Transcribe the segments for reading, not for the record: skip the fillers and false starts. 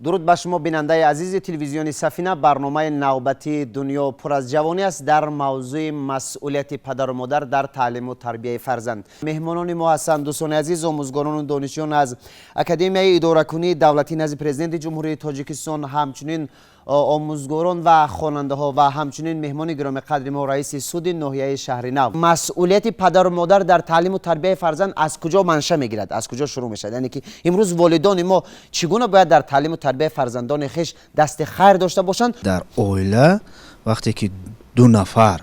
درود به شما بیننده عزیز تلویزیون سفینه. برنامه نوبتی دنیا پر از جوانی است در موضوع مسئولیت پدر و مادر در تعلیم و تربیت فرزند. مهمانان ما هستند دوستان عزیز، آموزگاران و دانشجویان از اکادمی اداره کنی دولتی نزد پرزیدنت جمهوری تاجیکستان، همچنین آموزگاران و خواننده ها و همچنین مهمان گرامی قدر ما رئیس سود ناحیه شهر نو. مسئولیت پدر و مادر در تعلیم و تربیت فرزند از کجا منشأ میگیرد؟ از کجا شروع میشه؟ یعنی که امروز والدان ما چگونه باید در تعلیم و تربیت فرزندان خیش دست خیر داشته باشند؟ در اویله وقتی که دو نفر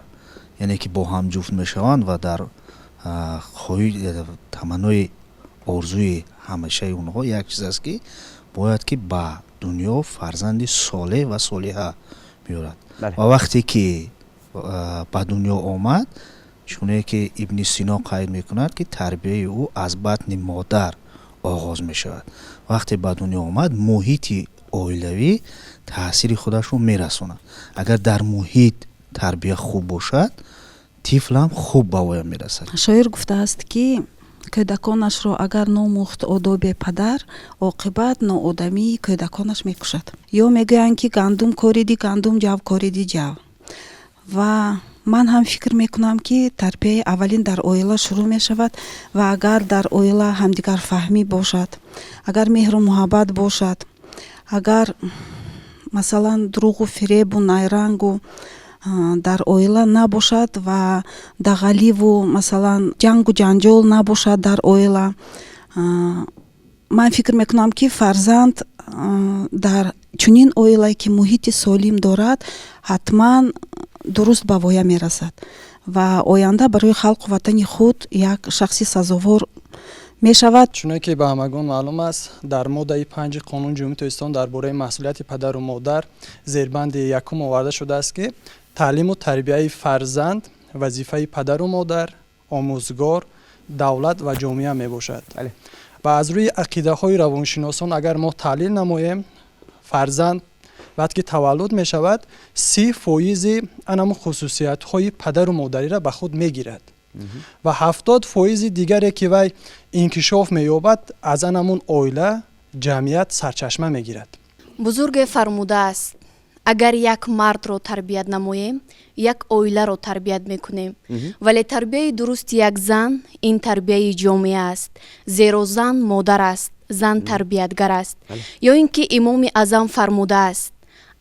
یعنی که با هم جفت میشوند و در خواهی تمنای آرزوی همیشه اونها یک چیز است که باید که با دنیا فرزندی صالح و صالحه بیارد. و وقتی که به دنیا آمد چونه که ابن سینا قید میکند که تربیه او از بطن مادر آغاز میشود. وقتی به دنیا آمد محیط اویلوی تاثیر خودش رو میرساند. اگر در محیط تربیه خوب باشد طفل هم خوب به وی میرسد. شاعر گفته است که کودکانش را اگر ناموخت آداب پدر، عاقبت ناآدمی کودکانش میکشد. یا میگویند که گندم کاریدی گندم، جو کاریدی جو. و من هم فکر میکنم که تربیت اولین در اویله شروع میشود و اگر در اویله همدیگر فهمی باشد، اگر مهر و محبت باشد، اگر مثلا دروغ و فریب و نیرنگ و در اویله نباشد و دغلی و مثلا جنگ و جنجال نباشد در اویله، من فکر میکنم که فرزند در چنین اویله که محیط سالم دارد حتما درست به وایه میرسد و آینده برای خلق و وطن خود یک شخصی سزاوار می شود. چون که به همگان معلوم است در ماده 5 قانون جمهوری اسلامی درباره مسئولیت پدر و مادر زیربند یکم آورده شده است که تعلیم و تربیت فرزند وظیفه پدر و مادر، آموزگار، دولت و جامعه می باشد. و از روی عقیده های روانشناسان اگر ما تحلیل نماییم، فرزند وقتی که تولد می شود 30% انم خصوصیت های پدر و مادری را به خود می گیرد و 70% دیگری که وی انکشاف می یابد از انمون اویله جمعیت سرچشمه می گیرد. بزرگ فرموده است اگر یک مرد را تربیت نماییم یک اویله را تربیت میکنیم، ولی تربیت درست یک زن این تربیت جامعه است، زیرا زن مادر است، زن تربیتگر است. یا اینکه امام اعظم فرموده است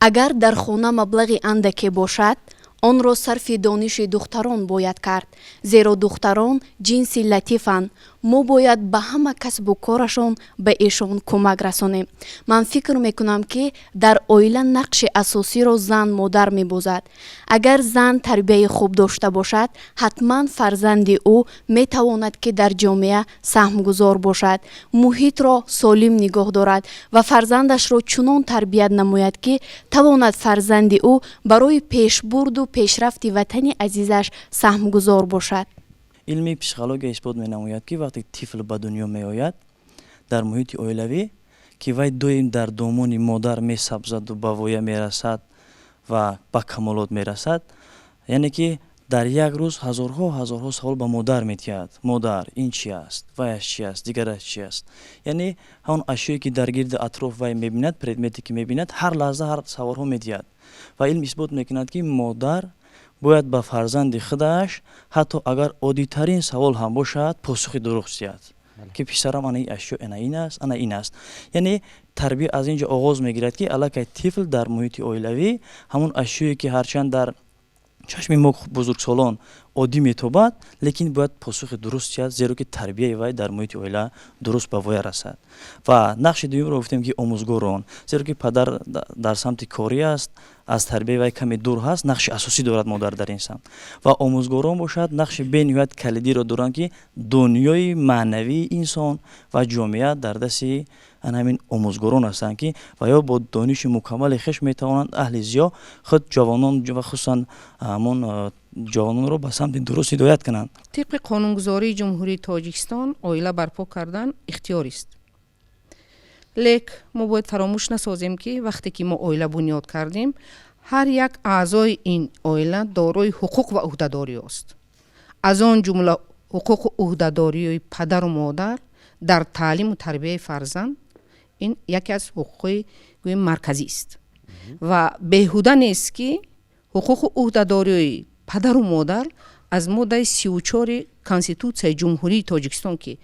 اگر در خانه مبلغ اندکی باشد آن را صرف دانش دختران باید کرد، زیرا دختران جنس لطیفند، ما باید به همه کسب و کارشان به ایشان کمک رسانیم. من فکر میکنم که در اویله نقش اساسی را زن مادر میبازد. اگر زن تربیت خوب داشته باشد حتما فرزند او میتواند که در جامعه سهمگذار باشد، محیط را سالم نگاه دارد و فرزندش را چنان تربیت نماید که تواند فرزند او برای پیشبرد و پیشرفت وطن عزیزش سهمگذار باشد. علمی پسیکولوژی اثبات می‌نماید که وقتی طفل به دنیا می‌آید در محیط اویلوی که وی دویم در دامان مادر می‌سبزد و به وایه می‌رسد و به کمالات می‌رسد، یعنی که در یک روز هزارها سوال به مادر می‌تید. مادر این چی است؟ ویش چی است؟ دیگرش چی است؟ یعنی همون اشیایی که در گرد اطراف وی می‌بیند، پردمتی که می‌بیند، هر لحظه هر سوالها می‌تید. و علم اثبات می‌کند که مادر باید به فرزند خودش حتی اگر عادی ترین سوال هم باشد پاسخ درست دهد که پسرم انا این اشیا انا این است انا این است. یعنی تربیت از اینجا آغاز میگیرد که الکی طفل در محیط اویلوی همون اشیایی که هرچند در چشم ما بزرگسالان عادی میتابد لیکن باید پاسخ درست دهد، زیرا که تربیت وی در محیط اویله درست به وی رسد. و نقش دوم رو گفتیم که آموزگاران، زیرا که پدر در سمت کاری است، از تربیت وی کمی دور هست، نقش اساسی دارد مادر در این سمت. و آموزگاران باشد نقش بین‌نهایت کلیدی را دارند که دنیای معنوی انسان و جامعه در دست همین آموزگاران هستند که و یا با دانش مکمل خش میتوانند اهل زیا خود جوانان و خصوصا همون جوانان را به سمت درست هدایت کنند. طبق قانونگذاری جمهوری تاجیکستان اویله برپا کردن اختیاری است. لیک ما باید فراموش نسازیم که وقتی که ما اویله بنیاد کردیم هر یک اعضای این اویله دارای حقوق و عهده‌داری است. از آن جمله حقوق و عهده‌داری پدر و مادر در تعلیم و تربیت فرزند، ин яке аз ҳуқуқи гӯем марказӣ аст ва беҳуда нест ки ҳуқуқу ӯҳдадориҳои падару модар аз моддаи 34 конститутсияи ҷумҳурии тоҷикистон ки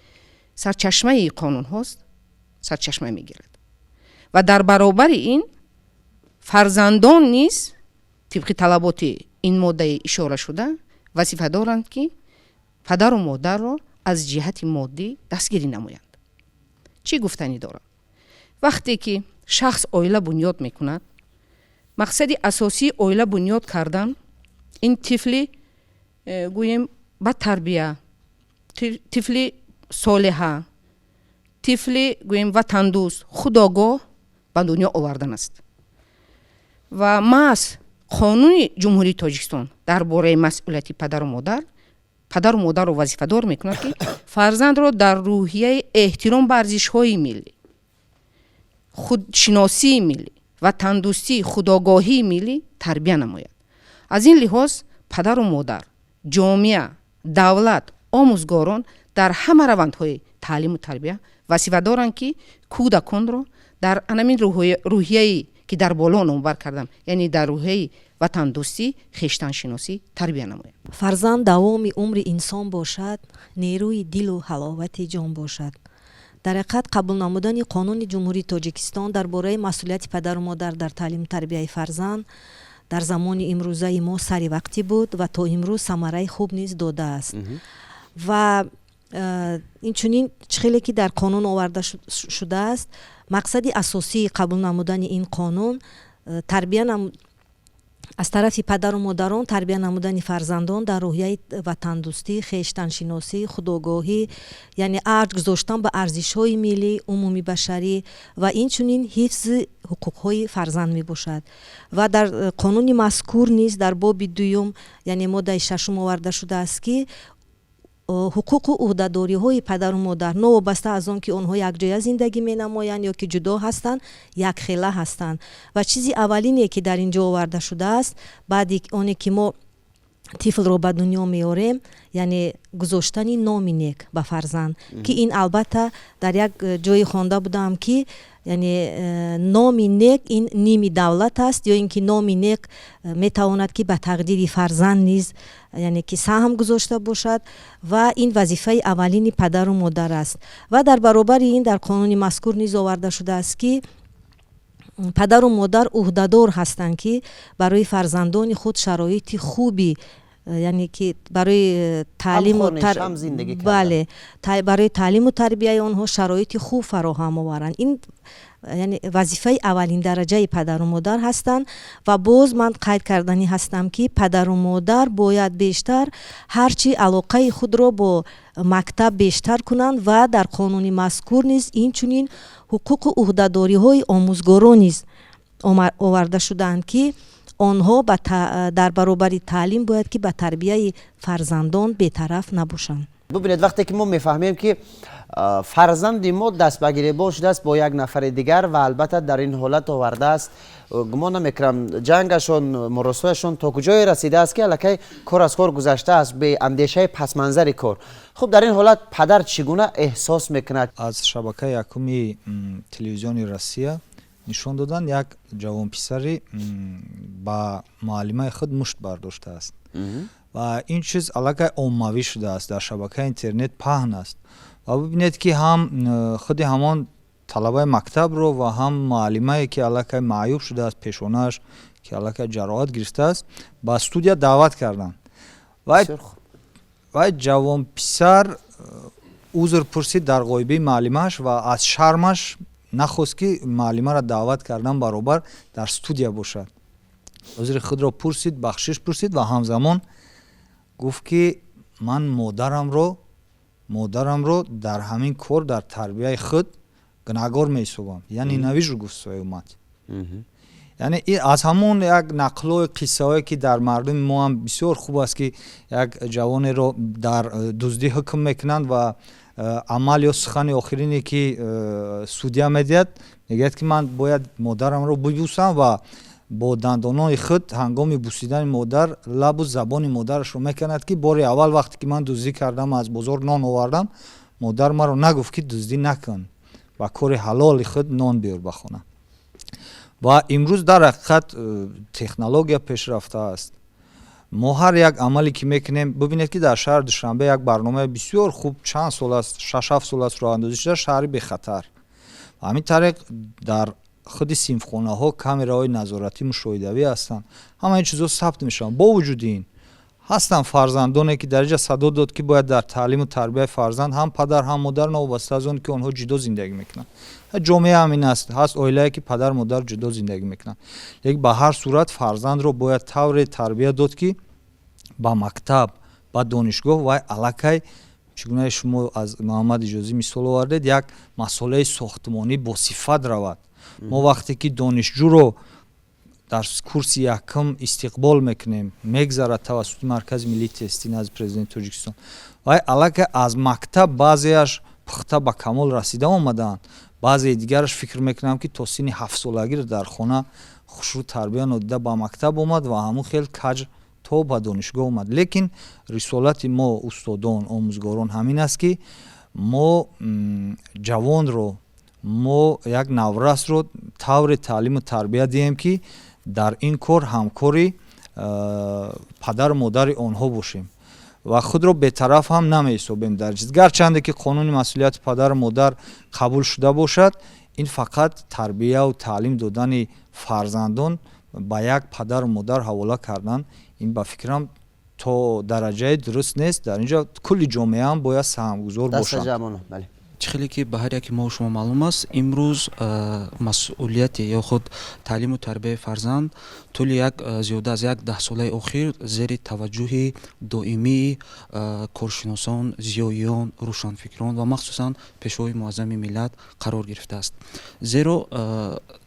сарчашмаи қонунҳост сарчашма мегирад ва дар баробари ин фарзандон низ тибқи талаботи ин моддаи ишорашуда вазифа доранд ки падару модарро аз ҷиҳати моддӣ дастгирӣ намоянд. чӣ гуфтанӣ дорад? вақте ки шахс оила бунёд мекунад, мақсади асосии оила бунёд кардан ин тифли гӯем ба тарбия, тифли солиҳа, тифли гӯем ватандӯст, худогоҳ ба дунё овардан аст. ва маҳз қонуни ҷумҳурии тоҷикистон дар бораи масъулияти падару модарро вазифадор мекунад ки фарзандро дар рӯҳияи эҳтиром ба арзишҳои миллӣ, худшиносии миллӣ ва тандурустии худогоҳии миллӣ тарбия намояд. аз ин лиҳоз падару модар, ҷомеа, давлат, омӯзгорон дар ҳама равандҳои таълиму тарбия вазифа доранд ки кӯдаконро дар анамин рӯҳияи ки дар боло номбар кардам, яъне дар рӯҳияи ватандӯстӣ, хештаншиносӣ тарбия намояд. фарзанд давоми умри инсон бошад, нерӯи дилу ҳаловати ҷон бошад. дар ҳақиқат қабул намудани қонуни ҷумҳурии тоҷикистон дар бораи масъулияти падару модар дар таълиму тарбияи фарзанд дар замони имрӯзаи мо сари вақти буд ва то имрӯз самараи хуб низ додааст. ва инчунин хеле ки дар қонун оварда шудааст, мақсади асосии қабул намудани ин қонун тарбия аз тарафи падару модарон тарбия намудани фарзандон дар рӯҳияи ватандӯстӣ, хештаншиносӣ, худогоҳӣ, яъне арҷ гузоштан ба арзишҳои миллӣ, умуми башарӣ ва инчунин ҳифзи ҳуқуқҳои фарзанд мебошад. ва дар қонуни мазкур низ дар боби дуюм, яъне моддаи 6 оварда шудааст ки ҳуқуқу ӯҳдадориҳои падару модар новобаста аз он ки онҳо якҷоя зиндагӣ менамоянд ё ки ҷудо ҳастанд, якхела ҳастанд. ва чизи аввалине ки дар ин ҷо оварда шудааст, баъди оне ки мо тифлро ба дунё меорем, яъне гузоштани номи нек ба фарзанд, ки ин албатта дар як ҷое хонда будам ки яъне номи нек ин ними давлат аст, ё ин ки номи нек метавонад ки ба тақдири фарзанд низ яъне ки саҳм гузошта бошад ва ин вазифаи аввалини падару модар аст. ва дар баробари ин дар қонуни мазкур низ оварда шудааст ки падару модар ӯҳдадор ҳастанд ки барои фарзандони худ шароити хуби, яъне ки барои барои таълиму тарбияи онҳо шароити хуб фароҳам оваранд. ин яъне вазифаи аввалиндараҷаи падару модар ҳастанд. ва боз ман қайд карданӣ ҳастам ки падару модар бояд бештар ҳарчи алоқаи худро бо мактаб бештар кунанд ва дар қонуни мазкур низ инчунин ҳуқуқу ӯҳдадориҳои омӯзгорон низ оварда шудаанд ки онҳо дар баробари таълим бояд ки ба тарбияи фарзандон бетараф набошанд. бубинед вақте ки мо мефаҳмем ки фарзанди мо дастба гиребон шудааст бо як нафари дигар ва албатта дар ин ҳолат овардааст, гумон намекунам ҷангашон, муросояшон то куҷое расидааст ки аллакай кор аз кор гузаштааст бе андешаи пасманзари кор. хуб дар ин ҳолат падар чӣ гуна эҳсос мекунад? аз шабакаи якуми телевизиони Россия нишон додан як ҷавонписари ба муаллимаи худ мушт бардоштааст ва ин чиз аллакай оммавӣ шудааст, дар шабакаи интернет паҳн аст. ва бибинед ки ҳам худи ҳамон талабаи мактабро ва ҳам муаллимае ки аллакай маъюб шудааст, пешонааш ки аллакай ҷароҳат гирифтааст, ба студия даъват карданд. вай ҷавонписар узр пурсид дар ғоибаи муаллимааш ва аз шармаш нахост ки муаллимаро даъват кардан баробар дар студия бошад. узри худро пурсид, бахшиш пурсид ва ҳамзамон гуфт ки ман модарамро дар ҳамин кор дар тарбияи худ гунаҳгор меҳисобам. яъне навижу гуфт соҳиби умат. яъне аз ҳамон як нақлҳои қиссаҳое ки дар мардуми мо ҳам бисёр хуб аст ки як ҷавонеро дар дуздӣ ҳукм мекунанд ва амал ё сухани охирине ки судя медиҳад, мегӯяд ки ман бояд модарамро бибусам ва бо дандонои худ ҳангоми бусидани модар лабу забони модарашро мекунад ки бори аввал вақте ки ман дуздӣ кардам аз бозор нон овардам, модар маро нагуфт ки дуздӣ накун, ба кори ҳалоли худ нон биёр ба хона. ва имрӯз дар ҳақиқат технология пешрафтааст. мо ҳар як амале ки мекунем, бубинед ки дар шаҳри Душанбе як барномаи бисёр хуб чанд сол аст, 6-7 сол аст роҳандозӣ шуда, шаҳри бехатар. ҳамин тариқ дар худи синфхонаҳо камераҳои назоратӣ мушоҳидавӣ ҳастанд. ҳама ин чизҳо сабт мешаванд. бо вуҷуди ин ҳастанд фарзандоне ки дар инҷа садо дод ки бояд дар таълиму тарбияи фарзанд ҳам падар ҳам модар новобаста аз он ки онҳо ҷудо зиндагӣ мекунанд. ҷомеа ҳамин аст. ҳаст оилае ки падар модар ҷудо зиндагӣ мекунанд. лекин ба ҳар сурат фарзандро бояд тавре тарбия дод ки ба мактаб, ба донишгоҳ вай аллакай чӣ гуна шумо аз Муҳаммад Иҷозӣ мисол овардед, як масъолаи сохтмонӣ босифат равад. мо вақте ки донишҷӯро дар курси якум истиқбол мекунем, мегзарад тавассути Маркази Миллии тестӣ назди президенти Тоҷикистон, вай аллакай аз мактаб баъзеаш пухта ба камол расида омадаанд, баъзеи дигараш фикр мекунам ки то синни 7-солагӣ дар хона хушрӯ тарбия нодида ба мактаб омад ва ҳамун хел каҷ то ба донишгоҳ омад. Лекин рисолати мо устодон, омӯзгорон ҳамин аст ки мо ҷавонро, мо як наврасро тавре таълиму тарбия диҳем ки дар ин кор ҳамкори падару модари онҳо бошем ва худро бетараф ҳам намеҳисобем дар чиз. Гарчанде ки қонуни масъулияти падару модар қабул шуда бошад, ин фақат тарбияу таълим додани фарзандон ба як падару модар ҳавола кардан, ин ба фикрам то дараҷаи дуруст нест. Дар инҷа кулли ҷомеаам бояд саҳмгузор бошанд. чӣ хеле ки ба ҳар яки мо шумо маълум аст, имрӯз масъулияти ё худ таълиму тарбияи фарзанд тӯли зиёда аз 10 солаи охир зери таваҷҷӯҳи доимии коршиносон, зиёиён, рӯшанфикрон ва махсусан пешвои муаззами миллат қарор гирифтааст. Зеро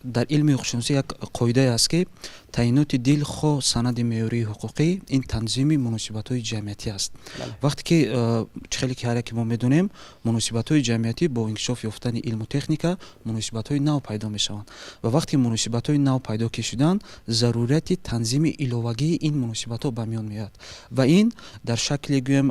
дар илми ҳуқуқшиносӣ як қоидае аст ки таъиноти дил хоҳ санади меъёрии ҳуқуқӣ ин танзими муносибатҳои ҷамъиятӣ аст. Вақте ки чӣ хеле ки ҳар яке мо медонем, муносибатҳои ҷамъиятӣ бо инкишоф ёфтани илму техника муносибатҳои нав пайдо мешаванд ва вақте ки муносибатҳои нав пайдо ки шуданд, зарурияти танзими иловагии ин муносибатҳо ба миён меояд ва ин дар шакли гӯем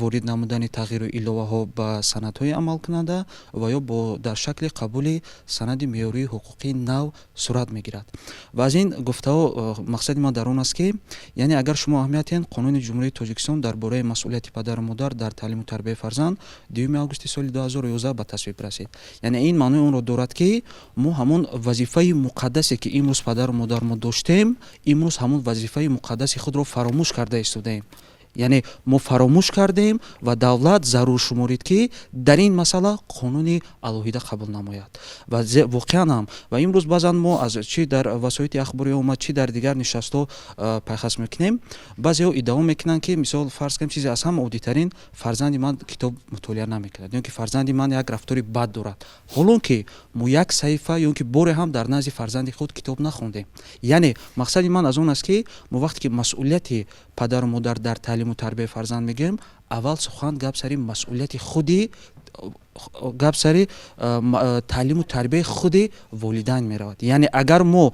ворид намудани тағйиру иловаҳо ба санадҳои амалкунанда ва ё дар шакли қабули санади меъёрии ҳуқуқии нав сурат мегирад. Ва аз ин гуфтаҳо мақсади ман дар он аст ки яъне агар шумо аҳамият диҳед, қонуни ҷумҳурии Тоҷикистон дар бораи масъулияти падару модар дар таълиму тарбияи фарзанд 2 августи соли 2011 ба тасвиб расид. Яъне ин маънои онро дорад ки мо ҳамон вазифаи муқаддасе ки имрӯз падару модар мо доштем, имрӯз ҳамон вазифаи муқаддаси худро фаромӯш карда истодаем. яъне мо фаромӯш кардем ва давлат зарур шуморид ки дар ин масъала қонуни алоҳида қабул намояд. Ва воқеан ҳам ва имрӯз баъзан мо аз чи дар васоити ахборӣ омад, чи дар дигар нишастҳо пайхас мекунем, баъзеҳо иддао мекунанд ки мисол фарз кунем чизе аз ҳама оддитарин фарзанди ман китоб мутолиа намекунад, ё ки фарзанди ман як рафтори бад дорад. Ҳолон ки мо як саҳифа ё ки боре ҳам дар назди фарзанди худ китоб нахондем. Яъне мақсади ман аз он аст ки мо вақте ки масъулияти падару модар дар таълиму тарбияи фарзанд мегӯем, аввал сухан гап сари масъулияти худи гап сари таълиму тарбияи худи волидайн меравад. Яъне агар мо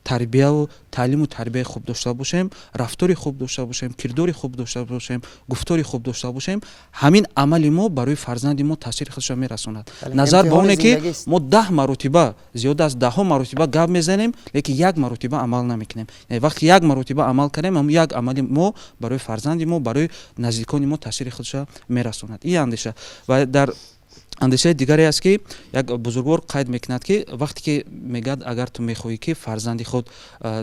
тарбияу таълиму тарбияи хуб дошта бошем, рафтори хуб дошта бошем, кирдори хуб дошта бошем, гуфтори хуб дошта бошем, ҳамин амали мо барои фарзанди мо таъсири худшро мерасонад. Назар ба оне ки мо 10 маротиба зиёда аз 10 маротиба гап мезанем, лекин як маротиба амал намекунем. Вақти як маротиба амал кардем, ҳам як амали мо барои фарзанди мо, барои наздикони мо таъсири худшро мерасонад. Ин андеша. Ва дар андешаи дигаре аст ки як бузургвор қайд мекунад ки вақте ки мегӯяд агар ту мехоҳӣ ки фарзанди худ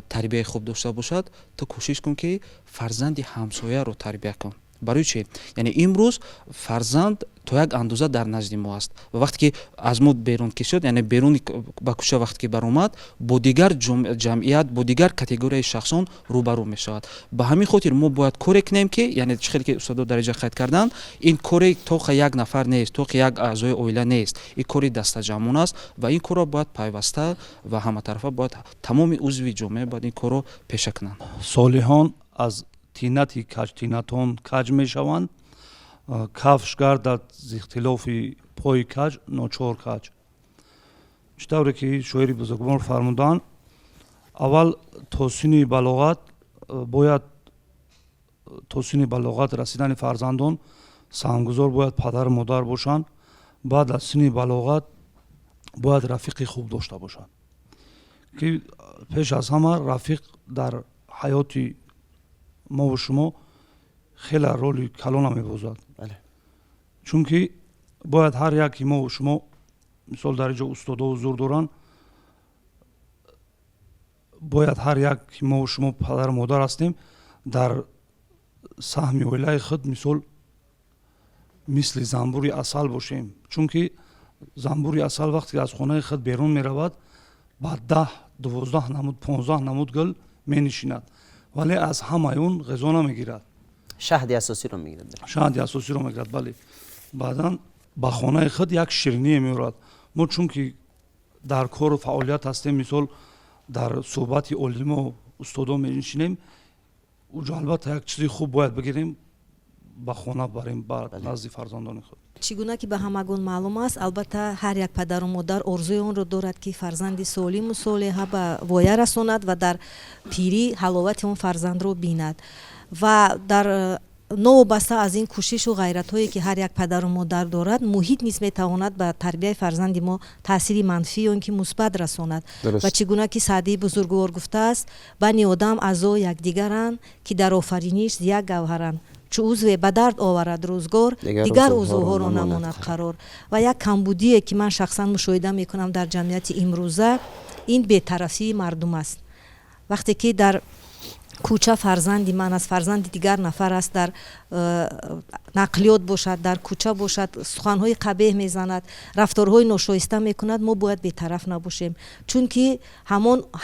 тарбияи хуб дошта бошад, ту кӯшиш кун ки фарзанди ҳамсояро тарбия кун. Барои чӣ? Яъне имрӯз фарзанд то як андоза дар назди мо аст. Вақте ки аз мо берун кишод, яъне беруни ба кӯча вақте ки баромад, бо дигар ҷамъият, бо дигар категорияи шахсон рӯбарӯ мешавад. Ба ҳамин хотир мо бояд коре кунем ки, яъне чӣ хеле ки устодо дар инҷа қайд карданд, ин кори тоқи як нафар нест, тоқи як аъзои оила нест. Ин кори дастаҷамъона аст ва ин корро бояд пайваста ва ҳаматарафа бояд тамоми узви ҷомеа бояд ин корро пеша кунанд. Солиҳон аз тинати каҷтинатон каҷ мешаванд, кафш гардад з ихтилофи пои каҷ ночор каҷ. чӣ тавре ки шоири бузургвор фармуданд, аввал то синни балоғат бояд то синни балоғат расидани фарзандон саҳмгузор бояд падару модар бошанд. Баъд аз синни балоғат бояд рафиқи хуб дошта бошад ки пеш аз ҳама рафиқ дар ҳаёти мову шумо хеле роли калона мебозад чунки бояд ҳар яки мову шумо мисол дар инҷо устодо ҳузур доранд бояд ҳар яки мову шумо падару модар ҳастем дар саҳми оилаи худ мисол мисли занбури асал бошем чунки занбури асал вақте ки аз хонаи худ берун меравад ба 10-12 намуд 15 намуд гул менишинад вале аз ҳамаи он ғизо намегирад шаҳди асосиро мегирад шаҳди асосиро мегирад бале баъдан ба хонаи худ як шириние меорад мо чунки дар кору фаъолият ҳастем мисол дар суҳбати олимо устодо менишинем уҷо албатта як чизи хуб бояд бигирем ба хона барем ба назди фарзандони худ чӣ гуна ки ба ҳамагон маълум аст албатта ҳар як падару модар орзуи онро дорад ки фарзанди солиму солеҳа ба воя расонад ва дар пирӣ ҳаловати он фарзандро бинад ва дар новобаста аз ин кӯшишу ғайратҳое ки ҳар як падару модар дорад муҳит низ метавонад ба тарбияи фарзанди мо таъсири манфӣ ё ин ки мусбат расонад ва чӣ гуна ки саъдии бузургвор гуфтааст бани одам аъзо якдигаранд ки дар офариниш як гавҳаранд чу узве ба дард оварад рӯзгор дигар узвҳоро намонад қарор ва як камбудие ки ман шахсан мушоҳида мекунам дар ҷамъияти имрӯза ин бетарафии мардум аст вақте ки дар кӯча фарзанди ман аст фарзанди дигар нафар аст дар нақлиёт бошад дар кӯча бошад суханҳои қабеҳ мезанад рафторҳои ношоиста мекунад мо бояд бетараф набошем чунки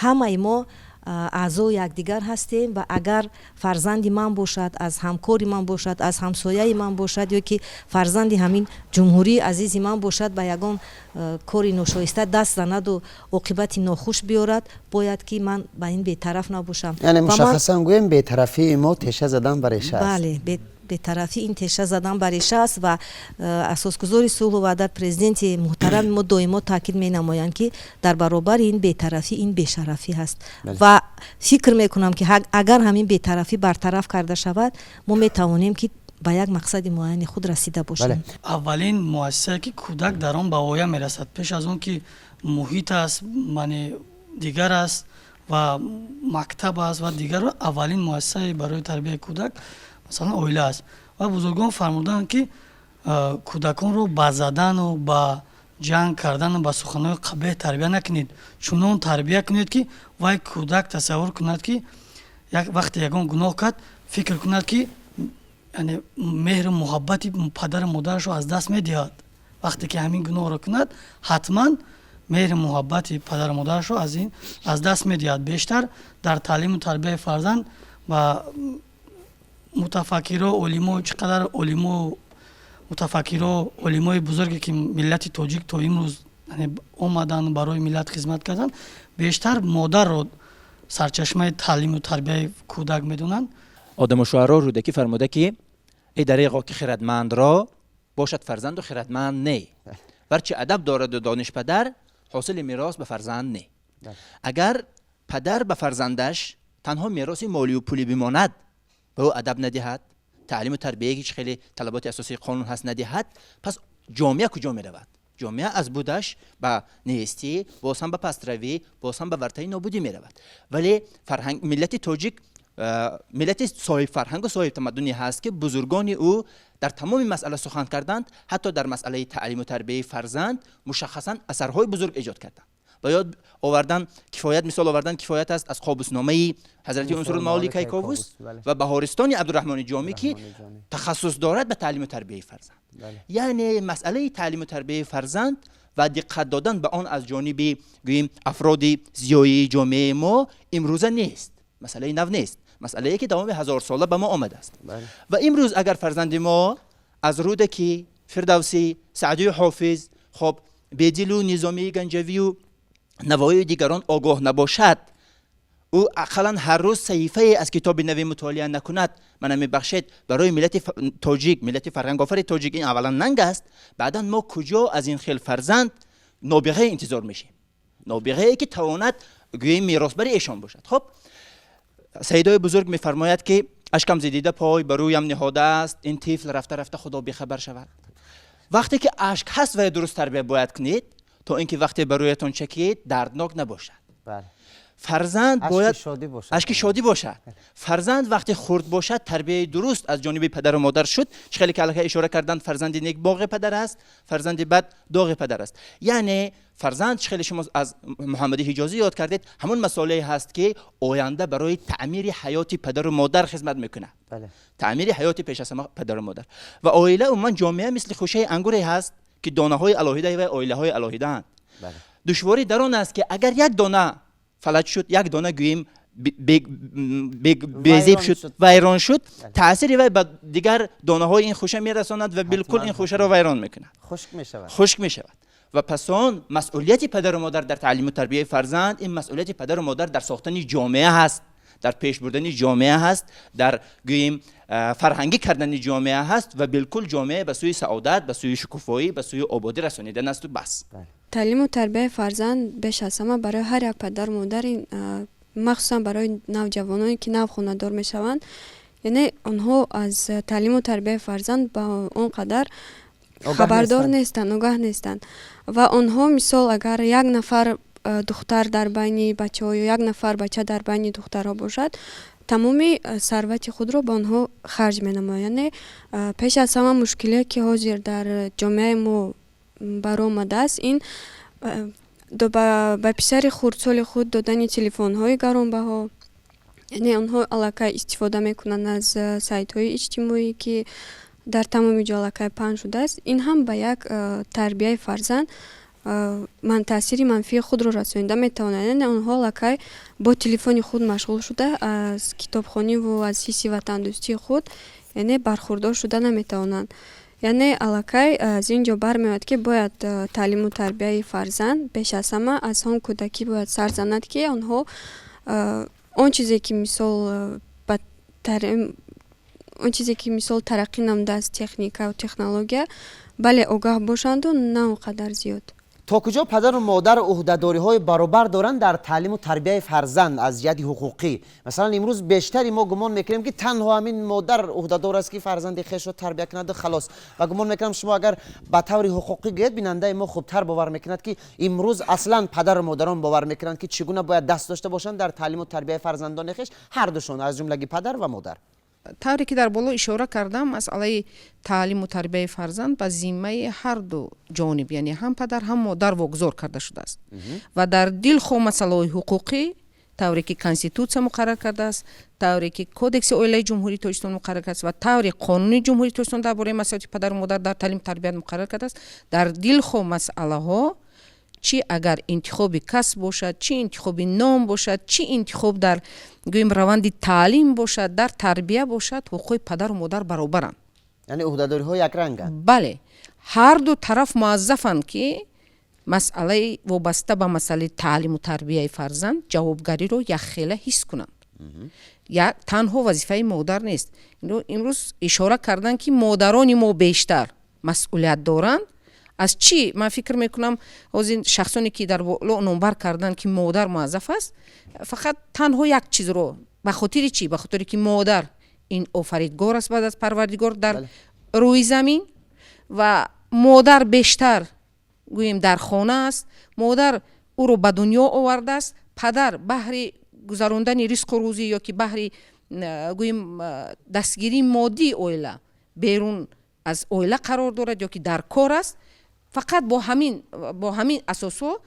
ҳамаи мо аъзои якдигар ҳастем ва агар фарзанди ман бошад аз ҳамкори ман бошад аз ҳамсояи ман бошад ё ки фарзанди ҳамин ҷумҳурии азизи ман бошад ба ягон кори ношоиста даст занаду оқибати нохуш биёрад бояд ки ман ба ин бетараф набошам яъне мушаххасан гӯем бетарафии мо теша задан ба реша аст бале бетарафӣ ин теша задан ба реша аст ва асосгузори сулҳу ваҳдат президенти муҳтарами мо доимо таъкид менамоянд ки дар баробари ин бетарафӣ ин бешарафӣ ҳаст ва фикр мекунам ки агар ҳамин бетарафӣ бартараф карда шавад мо метавонем ки ба як мақсади муайяни худ расида бошем аввалин муассисае ки кӯдак дар он ба воя мерасад пеш аз он ки муҳит аст мани дигар аст ва мактаб аст ва дигар аввалин муассисаи барои тарбияи кӯдак масалан оила аст ва бузургон фармуданд ки кӯдаконро ба задану ба ҷанг кардану ба суханҳои қабеҳ тарбия накунед чунон тарбия кунед ки вай кӯдак тасаввур кунад ки вақте ягон гуноҳ кард фикр кунад ки меҳру муҳаббати падару модарашро аз даст медиҳад вақте ки ҳамин гуноҳро кунад ҳатман меҳру муҳаббати падару модарашро аз даст медиҳад бештар дар таълиму тарбияи фарзанд ба мутафаккиро олимо чӣ қадар олимо мутафаккиро олимои бузурге ки миллати тоҷик то имрӯз омадан барои миллат хизмат карданд бештар модарро сарчашмаи таълиму тарбияи кӯдак медонанд одамушӯаро рӯдакӣ фармуда ки ин дариғо ки хирадмандро бошад фарзанду хирадманд не варчи адаб дораду донишпадар ҳосили мерос ба фарзанд не агар падар ба фарзандаш танҳо мероси молию пулӣ бимонад ба ӯ адаб надиҳад таълиму тарбияе ки хеле талаботи асосии қонун ҳаст надиҳад пас ҷомеа куҷо меравад ҷомеа аз будаш ба неҳистӣ боз ҳам ба пастравӣ боз ҳам ба вартаи нобудӣ меравад вале миллати тоҷик миллати соҳиб фарҳангу соҳиб тамаддуне ҳаст ки бузургони ӯ дар тамоми масъала сухан карданд ҳатто дар масъалаи таълиму тарбияи фарзанд мушаххасан асарҳои бузург эҷод карданд ба ёд овардан кифоят мисол овардан кифоят аст аз қобусномаи ҳазрати унсурулмаоли кайковус ва баҳористони абдурраҳмони ҷомӣ ки тахассус дорад ба таълиму тарбияи фарзанд яъне масъалаи таълиму тарбияи фарзанд ва диққат додан ба он аз ҷониби гӯем афроди зиёии ҷомеаи мо имрӯза нест масъалаи нав нест масъалае ки тамоми ҳазорсола ба мо омадааст ва имрӯз агар фарзанди мо аз рӯде ки фирдавсӣ саъдию ҳофиз хоб бедилу низомии ганҷавию навоии дигарон огоҳ набошад ӯ ақаллан ҳар рӯз саҳифае аз китоби нави мутолиа накунад мана мебахшед барои миллати тоҷик миллати фарҳангофари тоҷик ин аввалан нанг аст баъдан мо куҷо аз ин хел фарзанд нобиғае интизор мешем нобиғае ки тавонад гӯем меросбари эшон бошад хоб саидои бузург мефармояд ки ашкам зидида пой ба рӯям ниҳодааст ин тифл рафта рафта худо бехабар шавад вақте ки ашк ҳаст вай дуруст тарбия бояд кунед تا اینکه وقتی برایتان چکید دردناک نباشد. بله. فرزند اشک باید شادی باشد. اشک شادی باشد. فرزند وقتی خرد باشد تربیت درست از جانب پدر و مادر شد. خیلی که الان اشاره کردند فرزند نیک باغ پدر است، فرزند بد داغ پدر است. یعنی فرزند خیلی شما از محمد حجازی یاد کردید، همون مسئله هست که آینده برای تعمیر حیات پدر و مادر خدمت میکنه. بله. تعمیر حیات پیش از همه پدر و مادر. و عائله عموما جامعه مثل خوشه انگوری هست که دانه های الهیده و عائله های الهیده اند. بله. دشواری در آن است که اگر یک دانه فلج شد، یک دانه گوییم بیزیب شد، ویران شد، تأثیری وی به دیگر دانه های این خوشه میرساند و بالکل این خوشه را ویران میکنه، خشک میشود. و پس آن مسئولیت پدر و مادر در تعلیم و تربیت فرزند، این مسئولیت پدر و مادر در ساختن جامعه هست، در پیش بردن جامعه هست، در گوییم فرهنگی کردن جامعه هست و بالکل جامعه به سوی سعادت، به سوی شکوفایی، به سوی آبادی رسانیدن است و بس. تعلیم و تربیت فرزند بیش از همه برای هر یک پدر مادر، مخصوصا برای نوجوانانی که نو خانه‌دار میشوند، یعنی آنها از تعلیم و تربیت فرزند با اونقدر خبردار نیستند، آگاه نیستند و آنها مثال اگر یک نفر دختر در بین بچه‌ها یا یک نفر بچه در بین دخترها باشد، تمامی ثروت خود را به آنها خرج می‌نمایند. یعنی پیش از همه مشکلی که حاضر در جامعه ما برآمده است، این به پسر خردسال خود دادن تلفن‌های گرانبها، یعنی آنها الکی استفاده میکنند از سایت‌های اجتماعی که در تمام جا الکی پهن شده است. این هم به یک تربیت فرزند من تاثیر منفی خود را رسانیده میتواند. یعنی آنها الکی با تلفن خود مشغول شده، از کتابخوانی و از حس وطن دوستی خود یعنی برخوردار شده نمیتوانند. یعنی الکی از اینجا برمیاد که باید تعلیم و تربیت فرزند بیش از همه از هم کودکی باید سر زند که آنها اون چیزی که مثال ترقی نموده از تکنیک و تکنولوژی بله آگاه باشند و نه اونقدر زیاد. تا کجا پدر و مادر عهده‌داری های برابر دارند در تعلیم و تربیت فرزند از ید حقوقی؟ مثلا امروز بیشتری ما گمان میکنیم که تنها همین مادر عهده‌دار است که فرزند خویش رو تربیت کنند خلاص، و گمان میکنم شما اگر به طور حقوقی گید بیننده ما خوبتر باور میکند که امروز اصلا پدر و مادران باور میکنند که چگونه باید دست داشته باشند در تعلیم و تربیت فرزندان خویش، هر دوشون از جمله پدر و مادر. طوری که در بالا اشاره کردم، مسئله تعلیم و تربیت فرزند به ذمه هر دو جانب، یعنی هم پدر هم مادر واگذار کرده شده است و در دل خو مسئله حقوقی طوری که کانستیتوسیا مقرر کرده است، طوری که کودکس عالی جمهوری تاجیکستان مقرر کرده است و طوری قانون جمهوری تاجیکستان درباره مسئله پدر و مادر در تعلیم تربیت مقرر کرده است، در دل خو مسئله ها چی اگر انتخاب کسب باشد، چی انتخاب نام باشد، چی انتخاب در گویم روند تعلیم باشد، در تربیت باشد، حقوق پدر و مادر برابرند. یعنی عهده‌داری ها یک رنگند. بله، هر دو طرف موظفند که مسئله وابسته به مسئله تعلیم و تربیت فرزند جوابگری رو یک خیله حس کنند. یا تنها وظیفه مادر نیست. امروز اشاره کردن که مادران ما بیشتر مسئولیت دارند. از چی؟ من فکر میکنم از این شخصانی که در بالا نمبر کردن که مادر موظف است، فقط تنها یک چیز رو به خاطر چی؟ به خاطر که مادر این آفریدگار است بعد از پروردگار در روی زمین و مادر بیشتر گوییم در خانه است، مادر او رو به دنیا آورده است، پدر بهر گذراندن رزق و روزی یا که بهر گوییم دستگیری مادی عائله بیرون از عائله قرار دارد یا که در کار است. فقط با همین اساسو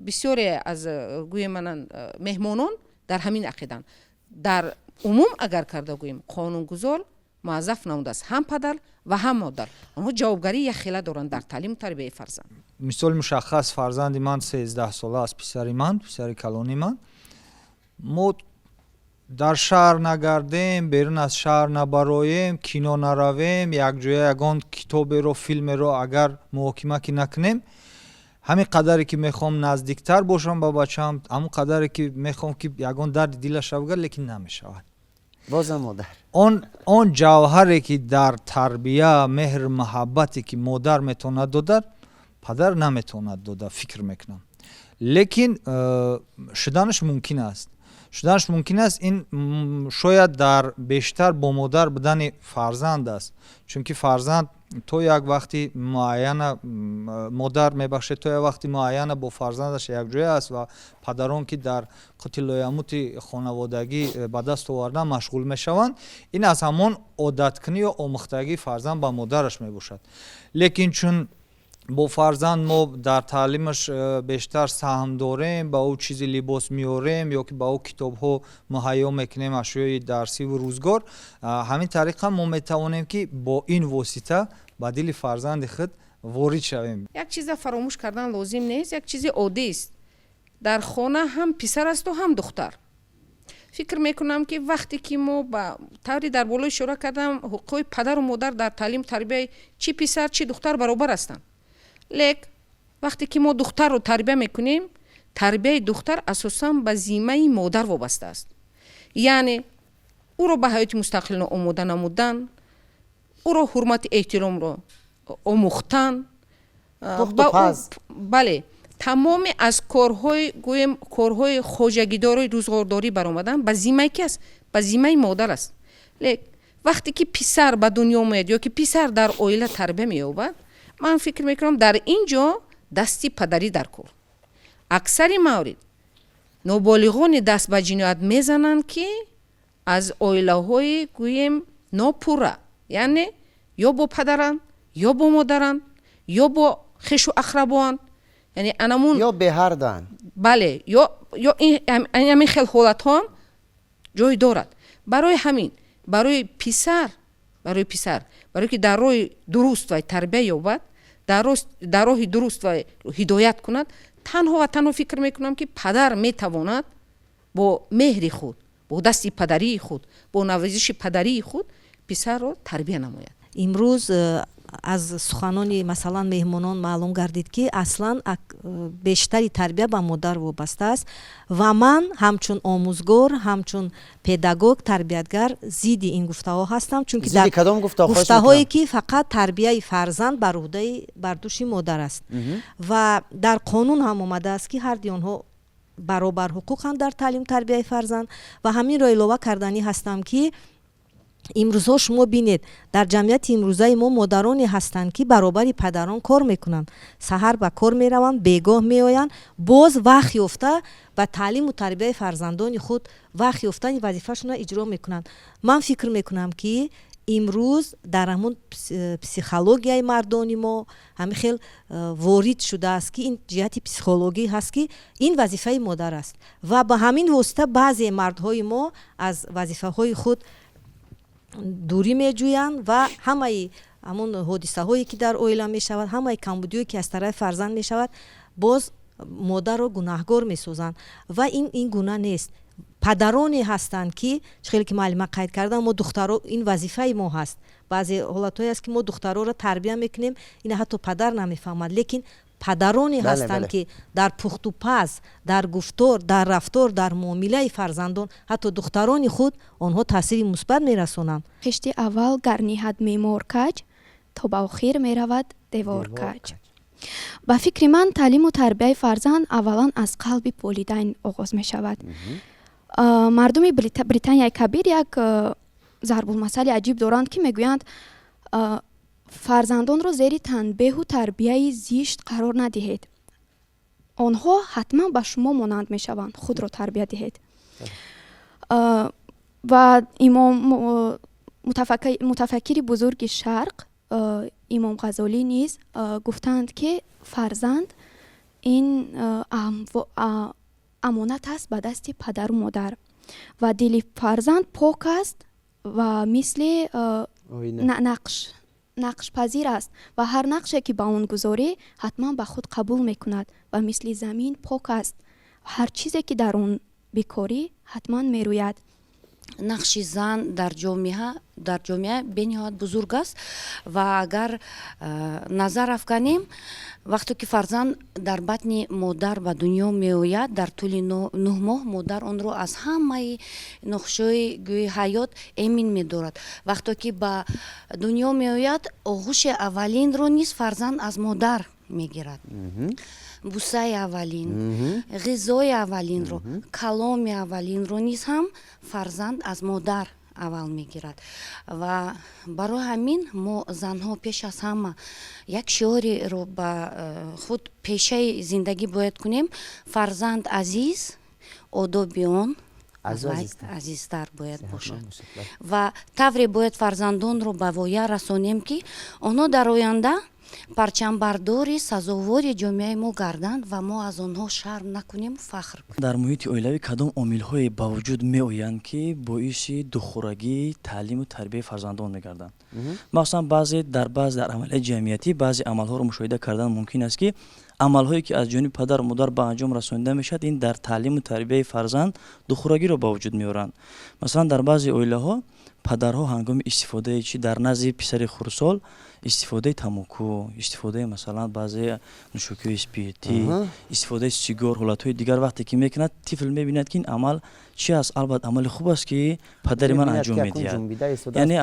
بسیاری از گویم من مهمانان در همین عقیدن. در عموم اگر کرده گویم قانونگذار موظف نموده است، هم پدر و هم مادر آنها جوابگری یک خیله دارند در تعلیم و تربیت فرزند. مثال مشخص فرزند من 13 ساله است، پسر کلانی من. ما در شهر نگردیم، بیرون از شهر نبرایم، کینو نرویم، یک جای یگان کتاب رو فیلم رو اگر محاکمه کی نکنیم، همین قدری که میخوام نزدیکتر باشم با بچم، همون قدری که میخوام که یگان درد دلش بگیر، لیکن نمیشود. بازم مادر اون جوهری که در تربیه، مهر، محبتی که مادر میتونه داده، پدر نمیتونه داده، فکر میکنم. لیکن شدنش ممکن است. این شاید در بیشتر با مادر بدن فرزند است، چون که فرزند то як вақти муайяна модар мебахшед то як вақти муайяна бо фарзандаш якҷоя аст ва падарон ки дар қутилоямути хонаводагӣ ба даст овардан машғул мешаванд ин аз ҳамон одаткунӣ ё омӯхтагии фарзанд ба модараш мебошад лекин чун бо фарзанд мо дар таълимаш бештар саҳм дорем ба ӯ чизи либос меорем ё ки ба ӯ китобҳо муҳайё мекунем ашёи дарсиву рӯзгор ҳамин тариқа мо метавонем ки бо ин восита ба дили фарзанди худ ворид шавем. як чиза фаромӯш кардан лозим нест, як чизи оддист. дар хона ҳам писар асту ҳам духтар. фикр мекунам ки вақте ки мо ба таври дар боло ишора кардам ҳуқуқи падару модар дар таълим тарбияи чи писар чи духтар баробар ҳастанд. лек вақте ки мо духтарро тарбия мекунем, тарбияи духтар асосан ба зиммаи модар вобаста аст. яъне ӯро ба ҳаёти мустақилона омода намудан, ӯро ҳурмати эҳтиромро омӯхтан, бале тамоми аз корҳои гӯем корҳои хоҷагидори рӯзгордорӣ баромадан ба зиммаи ки аст? ба зиммаи модар аст. лек вақте ки писар ба дунё меояд ё ки писар дар оила тарбия меёбад, ман фикр мекунам дар ин ҷо дасти падарӣ дар кор. аксари маврид ноболиғони даст ба ҷиноят мезананд ки аз оилаҳои гӯем нопурра, яъне ё бо падаранд ё бо модаранд ё бо хешу ақрабоанд, яъне анамун ё беҳарданд. бале ё ҳамин хел ҳолатҳоам ҷой дорад. барои ҳамин барои писар барое ки дар роҳи дуруст вай тарбия ёбад, дар роҳи дуруст вай ҳидоят кунад, танҳо ва танҳо фикр мекунам ки падар метавонад бо меҳри худ, бо дасти падарии худ, бо навозиши падарии худ писарро тарбия намояд. имрӯз аз суханони масалан меҳмонон маълум гардид ки аслан бештари тарбия ба модар вобаста аст ва ман ҳамчун омӯзгор ҳамчун педагог тарбиятгар зидди ин гуфтаҳо ҳастам, чунки дар гуфтаҳое ки фақат тарбияи фарзанд бар уҳдаи бардӯши модар аст ва дар қонун ҳам омадааст ки ҳарди онҳо баробар ҳуқуқанд дар таълим тарбияи фарзанд ва ҳаминро илова карданӣ ҳастам ки имрӯзҳо шумо бинед дар ҷамъияти имрӯзаи мо модароне ҳастанд ки баробари падарон кор мекунанд, саҳар ба кор мераванд, бегоҳ меоянд, боз вақт ёфта ба таълиму тарбияи фарзандони худ вақт ёфтани вазифашонро иҷро мекунанд. ман фикр мекунам ки имрӯз дар ҳамон психологияи мардони мо ҳамин хел ворид шудааст ки ин ҷиҳати психологӣ ҳаст ки ин вазифаи модар аст ва ба ҳамин восита баъзе мардҳои мо аз вазифаҳои худ дурӣ меҷӯянд ва ҳамаи ҳамон ҳодисаҳое ки дар оила мешавад, ҳамаи камбудиҳое ки аз тарафи фарзанд мешавад, боз модарро гунаҳгор месозанд ва ин гуна нест. падароне ҳастанд ки хеле ки муаллима қайд карда мо духтаро ин вазифаи мо ҳаст. баъзе ҳолатҳое аст ки мо духтароро тарбия мекунем, ина ҳатто падар намефаҳмад, лекин падароне ҳастанд ки дар пухту паз, дар гуфтор, дар рафтор, дар муомилаи фарзандон, ҳатто духтарони худ онҳо таъсири мусбат мерасонанд. хишти аввал гар ниҳад меъмор каҷ, то ба охир меравад девор каҷ. ба фикри ман таълиму тарбияи фарзанд аввалан аз қалби волидайн оғоз мешавад. мардуми британияи кабир як зарбулмасали аҷиб доранд ки мегӯянд фарзандонро зери танбеҳу тарбияи зишт қарор надиҳед. онҳо ҳатман ба шумо монанд мешаванд, худро тарбия диҳед. ва имом мутафаккири бузурги шарқ имом ғазолӣ низ гуфтанд ки фарзанд ин амонат аст ба дасти падару модар ва дили фарзанд пок аст ва мисли нақшпазир аст ва ҳар нақше ки ба он гузорӣ ҳатман ба худ қабул мекунад ва мисли замин пок аст. ҳар чизе ки дар он бикорӣ ҳатман мерӯяд. нақши зан дар ҷомеа бениҳоят бузург аст ва агар назар афканем вақте ки фарзанд дар батни модар ба дунё меояд, дар тӯли 9 моҳ модар онро аз ҳамаи нухшои гӯи ҳаёт эмин медорад. вақте ки ба дунё меояд оғӯши аввалинро низ фарзанд аз модар мегирад. бусаи аввалин, ғизои аввалинро, каломи аввалинро низ ҳам фарзанд аз модар аввал мегирад ва барои ҳамин мо занҳо пеш аз ҳама як шиёреро ба худ пешаи зиндагӣ бояд кунем: фарзанд азиз, одоби он азизтар бояд бошад ва тавре бояд фарзандонро ба воя расонем, ки онҳо дар оянда парчамбардори сазовори ҷомеаи мо гарданд ва мо аз онҳо шарм накунем, фахр кунем. дар муҳити оилавӣ кадом омилҳое ба вуҷуд меоянд ки боиси духӯрагии таълиму тарбияи фарзандон мегарданд? махсусан дар амалияти ҷамъиятӣ баъзе амалҳоро мушоҳида кардан мумкин аст, ки амалҳое ки аз ҷониби падару модар ба анҷом расонида мешавад, ин дар таълиму тарбияи фарзанд духӯрагиро ба вуҷуд меоранд. масалан дар баъзе оилаҳо падарҳо ҳангоми истифодаи чи дар назди писари хурдсол истифодаи тамоку, истифодаи масалан баъзе нӯшокиҳои спиртӣ, истифодаи сигор, ҳолатҳои дигар вақте ки мекунад, тифл мебинад ки ин амал чи аст. албат амали хуб аст ки падари ман анҷом медиҳад. яъне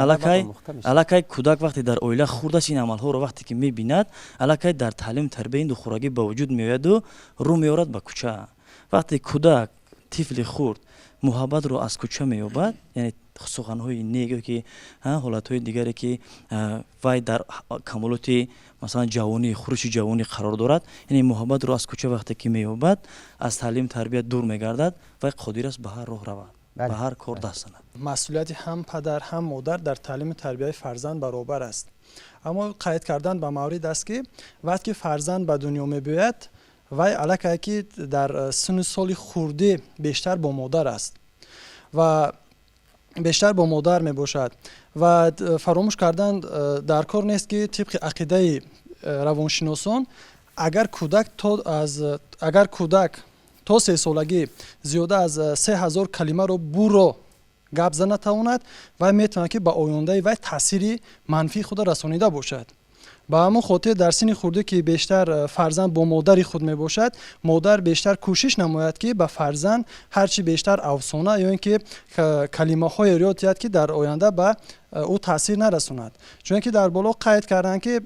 аллакай кӯдак вақте дар оила хурд аст, ин амалҳоро вақте ки мебинад, аллакай дар таълиму тарбияи ин духӯрагӣ ба вуҷуд меояду рӯ меорад ба кӯча. вақте кӯдак, тифли хурд муҳаббатро аз кӯча меёбад, яъне суханҳои нег ки ҳолатҳои дигаре ки вай дар камолоти масалан ҷавонӣ, хурӯши ҷавонӣ қарор дорад, яъне муҳаббатро аз кӯча вақте ки меёбад, аз таълим тарбия дур мегардад, вай қодир аст ба ҳар роҳ равад, ба ҳар кор даст занад. масъулияти ҳам падар ҳам модар дар таълиму тарбияи фарзанд баробар аст. аммо қайд кардан ба маврид аст, ки вақте ки фарзанд ба дунё мебояд, вай аллакай ки дар синну соли хурдӣ бештар бо модар аст ва бештар бо модар мебошад ва фаромӯш кардан дар кор нест, ки тибқи ақидаи равоншиносон агар кӯдак то 3 солагӣ зиёда аз 3000 калимаро буро гап зад натавонад, вай метавонад ки ба ояндаи вай таъсири манфии худро расонида бошад. ба ҳамон хотир дар синни хурдӣ ки бештар фарзанд бо модари худ мебошад, модар бештар кӯшиш намояд ки ба фарзанд ҳарчи бештар афсона ё ин ки калимаҳое риёд диҳад, ки дар оянда ба ӯ таъсир нарасонад. чунки дар боло қайд карданд, ки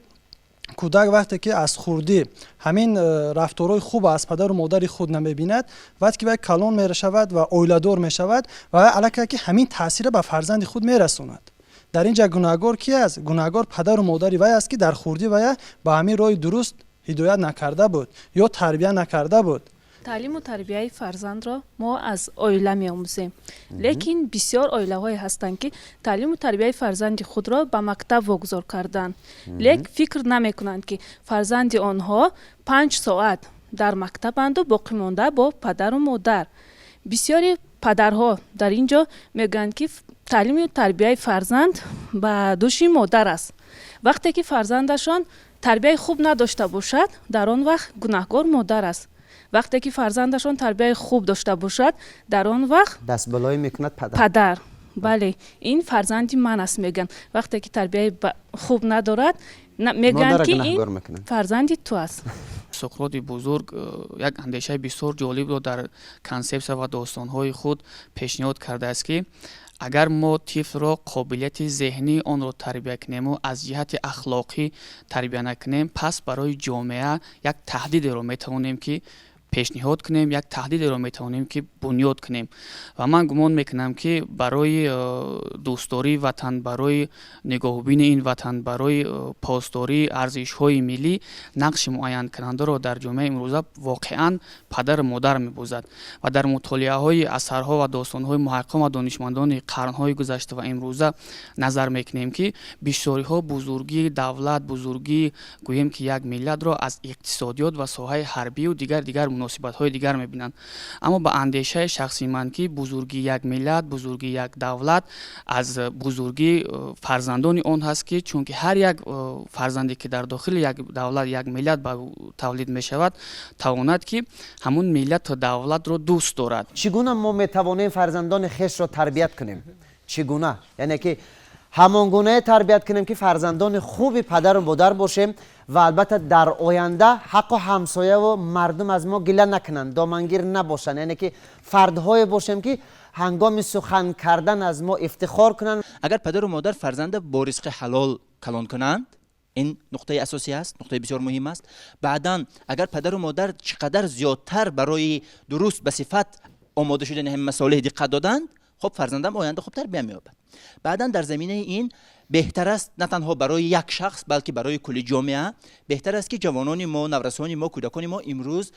кӯдак вақте ки аз хурдӣ ҳамин рафторои хуб аз падару модари худ намебинад, вақте ки вай калон мешавад ва оиладор мешавад, ва вай аллакай ки ҳамин таъсира ба фарзанди худ мерасонад. дар ин ҷа гунаҳгор ки аст? гунаҳгор падару модари вай аст, ки дар хурдӣ вая ба ҳамин роҳи дуруст ҳидоят накарда буд ё тарбия накарда буд. таълиму тарбияи фарзандро мо аз оила меомӯзем, лекин бисёр оилаҳое ҳастанд, ки таълиму тарбияи фарзанди худро ба мактаб вогузор карданд, лек фикр намекунанд, ки фарзанди онҳо 5 соат дар мактабанду боқӣ монда бо падару модар. бисёри падарҳо дар ин ҷо мегӯянд, ки таълими тарбияи фарзанд ба дӯши модар аст. вақте ки фарзандашон тарбияи хуб надошта бошад, дар он вақт гунаҳгор модар аст. вақте ки фарзандашон тарбияи хуб дошта бошад, дар он вақт дастболоӣ мекунад падар. бале, ин фарзанди ман аст мегӯянд. вақте ки тарбияи хуб надорад, мегӯянд, ки ин фарзанди ту аст. соқроти бузург як андешаи бисёр ҷолибро дар консепсия ва достонҳои худ пешниҳод кардааст, ки агар мо тифлро қобилияти зеҳнии онро тарбия кунему аз ҷиҳати ахлоқӣ тарбия накунем, пас барои ҷомеа як таҳдидеро метавонем ки пешниҳод кунем, як таҳдидеро метавонем ки бунёд кунем. ва ман гумон мекунам, ки барои дӯстдории ватан, барои нигоҳубини ин ватан, барои посдории арзишҳои миллӣ нақши муайянкунандаро дар ҷомеаи имрӯза воқеан падару модар мебозад. ва дар мутолиаҳои асарҳо ва достонҳои муҳаққиқон ва донишмандони қарнҳои гузашта ва имрӯза назар мекунем, ки бисёриҳо бузургии давлат, бузургии гӯем ки як миллатро аз иқтисодиёт ва соҳаи ҳарбию дигар муносибатҳои дигар мебинанд. аммо ба андешаи шахси ман, ки бузургии як миллат, бузургии як давлат аз бузургии фарзандони он ҳаст, ки чунки ҳар як фарзанде ки дар дохили як давлат, як миллат ба тавлид мешавад, тавонад ки ҳамун миллату давлатро дӯст дорад. чӣ гуна мо метавонем фарзандони хешро тарбият кунем? чӣ гуна? яъне ки ҳамон гунае тарбият кунем, ки фарзандони хуби падару модар бошем ва албатта дар оянда ҳаққу ҳамсояву мардум аз мо гила накунанд, домангир набошанд, яъне ки фардҳое бошем, ки ҳангоми сухан кардан аз мо ифтихор кунанд. агар падару модар фарзанда бо ризқи ҳалол калон кунанд, ин нуқтаи асосӣ аст, нуқтаи бисёр муҳим аст. баъдан агар падару модар чӣ қадар зиёдтар барои дуруст ба сифат омода шудани ҳамин масолиҳ диққат доданд, хуб фарзандам оянда хуб тарбия меёбад. بعدا در زمینه این بهتر است نه تنها برای یک شخص بلکه برای کل جامعه بهتر است که جوانان ما، نورسان ما، کودکان ما امروز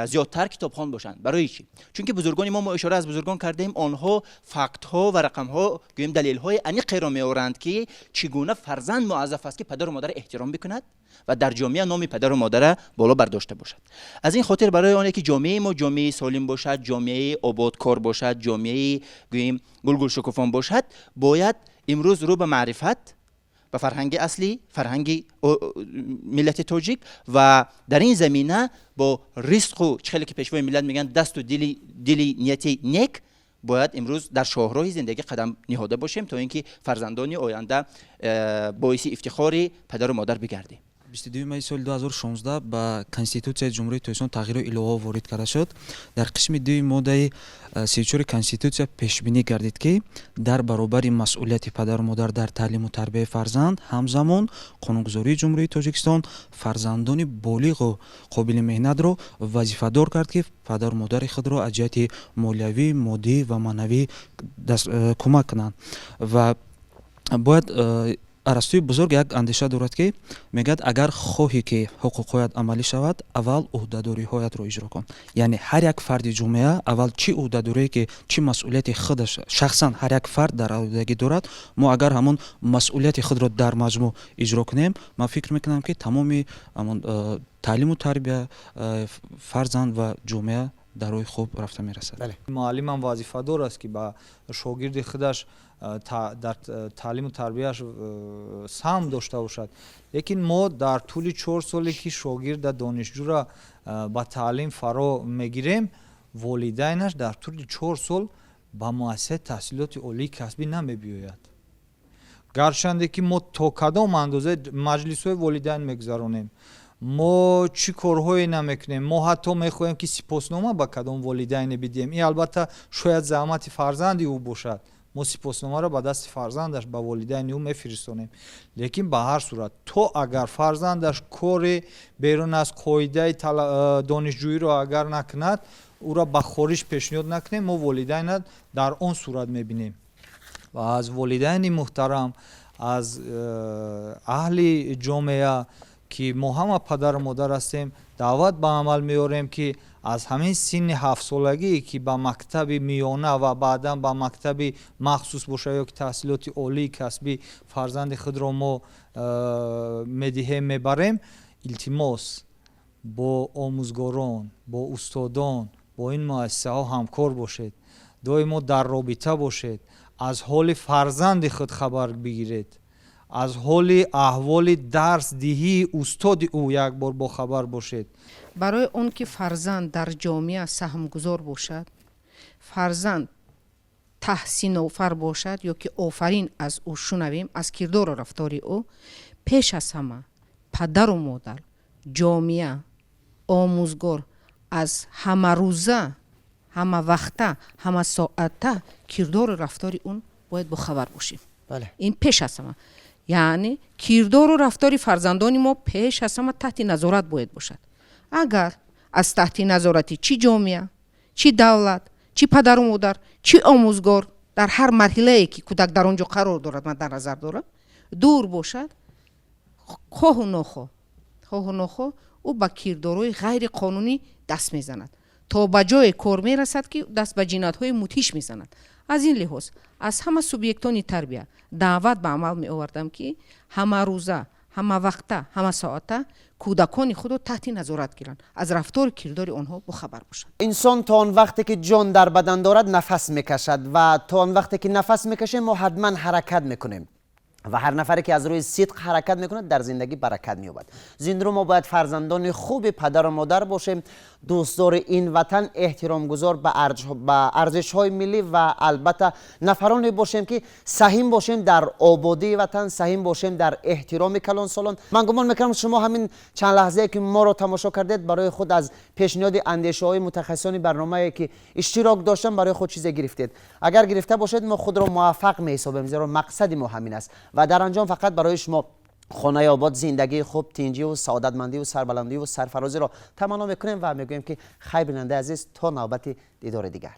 زیادتر کتابخوان باشند. برای چی؟ چون که بزرگان ما اشاره از بزرگان کردیم، آنها فکت ها و رقم ها، گویم دلیل های عمیق را میآورند که چگونه فرزند موظف است که پدر و مادر احترام بکند و در جامعه نام پدر و مادر بالا برداشته باشد. از این خاطر برای آنه که جامعه ما جامعه سالم باشد، جامعه آبادکار باشد، جامعه گویم گل شکوفان باشد، باید امروز رو به معرفت و فرهنگ اصلی، فرهنگ ملت تاجیک و در این زمینه با رزق و چخیلی که پیشوای ملت میگن دست و دلی نیتی نیک، باید امروز در شاهراه زندگی قدم نهاده باشیم تا اینکه فرزندان آینده باعث افتخار پدر و مادر بگردیم. 22 مای سال 2016 با کنستیتوسیای جمهوری ترکیه تغییر الهه وارد کرده شد. در قسم 2 ماده 34 کنستیتوسیا پیش بینی گردید که در برابر مسئولیت پدر و مادر در تعلیم و تربیت فرزند همزمان قانونگذاری جمهوری تاجیکستان فرزندان بالغ و قابل مهنت را وظیفه‌دار کرد که پدر و مادر خود را از جهت مالیوی، مادی و معنوی کمک کنند و باید ارسطوی بزرگ یک اندیشه دارد که میگد اگر خواهی که حقوقهایت عملی شود اول عهده‌داری هایت را اجرا کن. یعنی هر یک فرد جامعه اول چی عهده‌داری که چی مسئولیت خودش شخصا هر یک فرد در عهدگی دارد، ما اگر همون مسئولیت خود را در مجموع اجرا کنیم، من فکر میکنم که تمام تعلیم و تربیت فرزند و جامعه در روی خوب رفته میرسد. معلم هم وظیفه دار است که با شاگرد خودش در تعلیم و تربیتش سهم داشته باشد. لیکن ما در طول 4 سالی که شاگرد دانشجو را با تعلیم فرا میگیریم، والدینش در طول 4 سال با مؤسسه تحصیلات عالی کسبی نمیبیاید. گرچنده که ما تا کدام اندازه مجلس های والدین میگذرانیم، ما چی کارهایی نمیکنیم، ما حتی میخواهیم که سپاسنامه با کدام والدین بدیم. این البته شاید زحمت فرزندی او باشد، ما سپاسنامه را به دست فرزندش به والدین او میفرستانیم. لیکن به هر صورت تو اگر فرزندش کار بیرون از قاعده دانشجویی را اگر نکند، او را به خارج پیشنهاد نکنیم، ما والدین در آن صورت میبینیم. و از والدین محترم، از اهل جامعه که ما همه پدر و مادر هستیم، دعوت به عمل میاریم که از همین سن 7 سالگی که به مکتب میانه و بعدا به مکتب مخصوص باشه یا که تحصیلات عالی کسبی فرزند خود را ما میدهیم میبریم، التماس با آموزگاران، با استادان، با این مؤسسه ها همکار باشید، دائما در رابطه باشید، از حال فرزند خود خبر بگیرید، از حال احوال درس دهی استاد او یک بار با خبر باشید. برای اون که فرزند در جامعه سهمگذار باشد، فرزند تحسین آفر باشد یا که آفرین از او شنویم، از کردار و رفتار او، پیش از همه پدر و مادر، جامعه، آموزگار از همه روزه، همه وقته، همه ساعته کردار و رفتار اون باید با خبر باشیم. بله. این پیش از همه، یعنی کردار و رفتار فرزندان ما پیش از همه تحت نظارت باید باشد. اگر از تحت نظارت چی جامعه، چی دولت، چی پدر و مادر، چی آموزگار در هر مرحله که کودک در آنجا قرار دارد من در نظر دارم دور باشد، خواه و نخواه او با کردارهای غیر قانونی دست میزند تا به جای کار میرسد که دست به جنایت‌های مدهش میزند. از این لحاظ از همه سوبیکتان تربیت دعوت به عمل می آوردم که همه روزه، همه وقته، همه ساعته کودکان خود را تحت نظارت گیرند، از رفتار کردار آنها بخبر باشند. انسان تا آن وقتی که جان در بدن دارد نفس میکشد و تا آن وقتی که نفس میکشیم ما حتما حرکت میکنیم و هر نفری که از روی صدق حرکت میکنه در زندگی برکت مییابد. زندرو ما باید فرزندان خوب پدر و مادر باشیم، دوستدار این وطن، احترام گذار به ارزش های ملی و البته نفرانی باشیم که سهیم باشیم در آبادی وطن، سهیم باشیم در احترام کلان سالان. من گمان میکنم شما همین چند لحظه که ما رو تماشا کردید برای خود از پیشنهاد اندیشه های متخصصان برنامه‌ای که اشتراک داشتن برای خود چیزی گرفتید. اگر گرفته باشید ما خود را موفق میحسابیم، زیرا مقصد ما همین است و در انجام فقط برای شما خانه آباد، زندگی خوب، تنجی و سعادتمندی و سربلندی و سرفرازی را تمنا میکنیم و میگوییم که خیر بیننده عزیز تا نوبت دیدار دیگر.